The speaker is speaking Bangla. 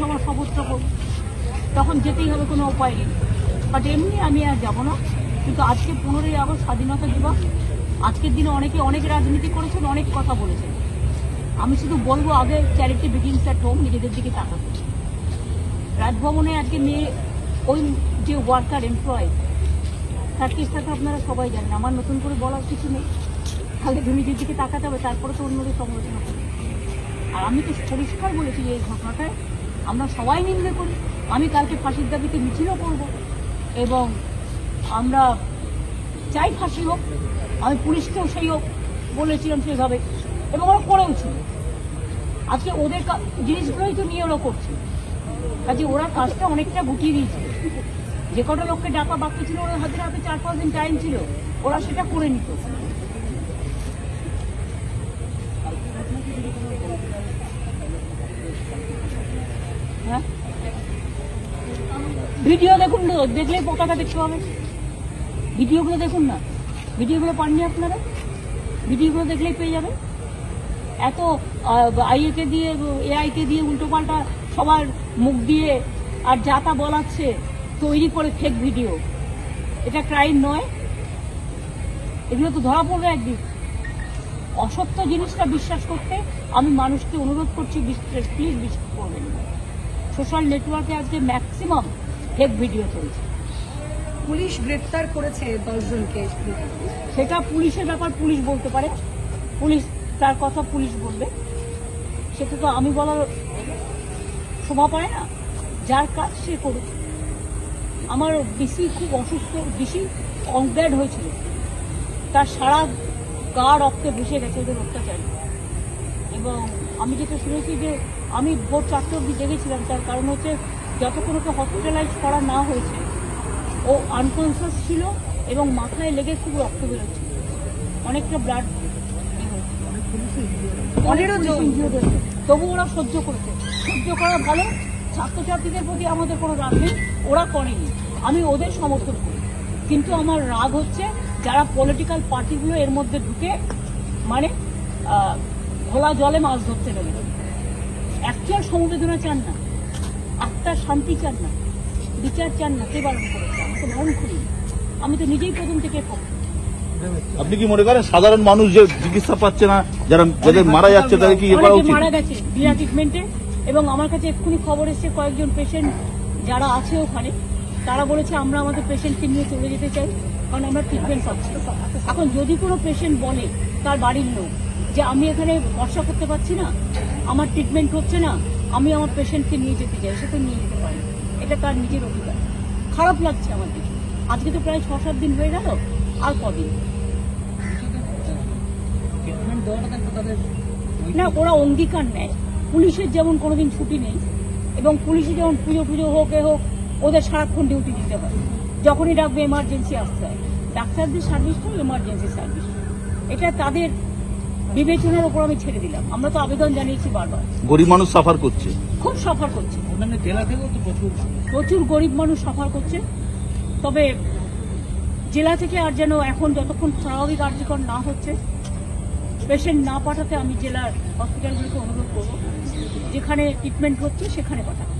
পৌরসভা সমর্থন করব, তখন যেতেই হবে, কোনো উপায় নেই। বাট এমনি আমি আর যাবো না। কিন্তু আজকে 15ই আগস্ট স্বাধীনতা দিবস, আজকের দিনে অনেকে অনেক রাজনীতি করেছেন, অনেক কথা বলেছেন। আমি শুধু বলবো, আগে চ্যারিটি বিগিনস অ্যাট হোম, নিজেদের দিকে তাকাতে। রাজভবনে আজকে মেয়ে, ওই যে ওয়ার্কার এমপ্লয়, তার কেসটাকে আপনারা সবাই জানেন, আমার নতুন করে বলার কিছু নেই। আগে নিজের দিকে তাকাতে হবে, তারপরে তো অন্যদের সমালোচনা করবে। আর আমি তো পরিষ্কার বলেছি যে এই ঘটনাটায় আমরা সবাই নিন্দে করি। আমি কালকে ফাঁসির দাবিতে মিছিলও করব এবং আমরা চাই ফাঁসি হোক। আমি পুলিশকেও সেই হোক বলেছিলাম সেভাবে, এবং ওরা করেও ছিল। আজকে ওদের জিনিসগুলোই তো নিয়ে ওরা করছে, কাজে ওরা কাজটা অনেকটা গুটিয়ে দিয়েছে। যে কটা লোককে ডাকা বাকি ছিল, ওরা হাতে 4-5 দিন টাইম ছিল, ওরা সেটা করে নিত। হ্যাঁ, ভিডিও দেখুন, দেখলেই পতাকা দেখতে হবে। ভিডিওগুলো দেখুন না, ভিডিওগুলো পাননি আপনারা? ভিডিওগুলো দেখলেই পেয়ে যাবেন। এত আইএকে দিয়ে, এআইকে দিয়ে উল্টোপাল্টা সবার মুখ দিয়ে আর যা তা বলাচ্ছে, তৈরি করে ফেক ভিডিও। এটা ক্রাইম নয়? এগুলো তো ধরা পড়বে একদিন। অসত্য জিনিসটা বিশ্বাস করতে আমি মানুষকে অনুরোধ করছি, প্লিজ বিশ্বাস করবেন না। সোশ্যাল নেটওয়ার্কে আজকে ম্যাক্সিমাম ফেক ভিডিও চলছে। পুলিশ গ্রেফতার করেছে 10 জনকে। সেটা পুলিশের ব্যাপার, পুলিশ বলতে পারে, পুলিশ তার কথা পুলিশ বলবে, সেটা তো আমি বলার শোভা পায় না। যার কাজ সে করুক। আমার ডিসি খুব অসুস্থ, ডিসি অনগ্যাড হয়েছিল, তার সারা গা রক্তে ভেসে গেছে ওদের অত্যাচারী। এবং আমি যেটা শুনেছি যে আমি ভোর 4টে অবধি জেগেছিলাম, তার কারণ হচ্ছে যতক্ষণ ওকে হসপিটালাইজ করা না হয়েছে ও আনকনসিয়াস ছিল এবং মাথায় লেগে খুব রক্ত বেরোচ্ছিল, অনেকটা ব্লাড তবু ওরা সহ্য করেছে। সহ্য করা ভালো, ছাত্রছাত্রীদের প্রতি আমাদের কোনো রাগ নেই, ওরা করেনি, আমি ওদের সমর্থন করি। কিন্তু আমার রাগ হচ্ছে যারা পলিটিক্যাল পার্টিগুলো এর মধ্যে ঢুকে মানে ঘোলা জলে মাছ ধরতে নেবে। অ্যাকচুয়াল সমবেদনা চান না, আত্মার শান্তি চান না, বিচার চান না, কে বারণ করেছে? আমি তো বারণ করি, আমি তো নিজেই প্রথম থেকে থাকি। আপনি কি মনে করেন সাধারণ মানুষ যে চিকিৎসা পাচ্ছে না, যাদের মারা যাচ্ছে তাদের কি মারা গেছে বিনা ট্রিটমেন্টে? এবং আমার কাছে এক্ষুনি খবর এসেছে কয়েকজন পেশেন্ট যারা আছে ওখানে, তারা বলেছে আমরা আমাদের পেশেন্টকে নিয়ে চলে যেতে চাই, কারণ আমরা ট্রিটমেন্ট পাচ্ছি। এখন যদি কোনো পেশেন্ট বলে তার বাড়ির লোক যে আমি এখানে ভরসা করতে পারছি না, আমার ট্রিটমেন্ট হচ্ছে না, আমি আমার পেশেন্টকে নিয়ে যেতে চাই, সে তো নিয়ে যেতে পারে, এটা তার নিজের অধিকার। খারাপ লাগছে আমার দিকে। আজকে তো প্রায় 6-7 দিন হয়ে গেল, আর কদিন না ওরা অঙ্গীকার নেয়। পুলিশের যেমন কোনোদিন ছুটি নেই, এবং পুলিশে যেমন পুজো হোক এ হোক, ওদের সারাক্ষণ ডিউটি দিতে হয়, যখনই ডাকবে এমার্জেন্সি আসতে হয়। ডাক্তারদের সার্ভিসটাও এমার্জেন্সি সার্ভিস, এটা তাদের বিবেচনার উপর আমি ছেড়ে দিলাম। আমরা তো আবেদন জানিয়েছি বারবার। গরিব মানুষ সাফার করছে, খুব সাফার করছে, প্রচুর গরিব মানুষ সাফার করছে। তবে জেলা থেকে আর যেন এখন যতক্ষণ স্বাভাবিক কার্যকর না হচ্ছে, পেশেন্ট না পাঠাতে আমি জেলার হসপিটালগুলোকে অনুরোধ করবো, যেখানে ট্রিটমেন্ট হচ্ছে সেখানে পাঠাবো।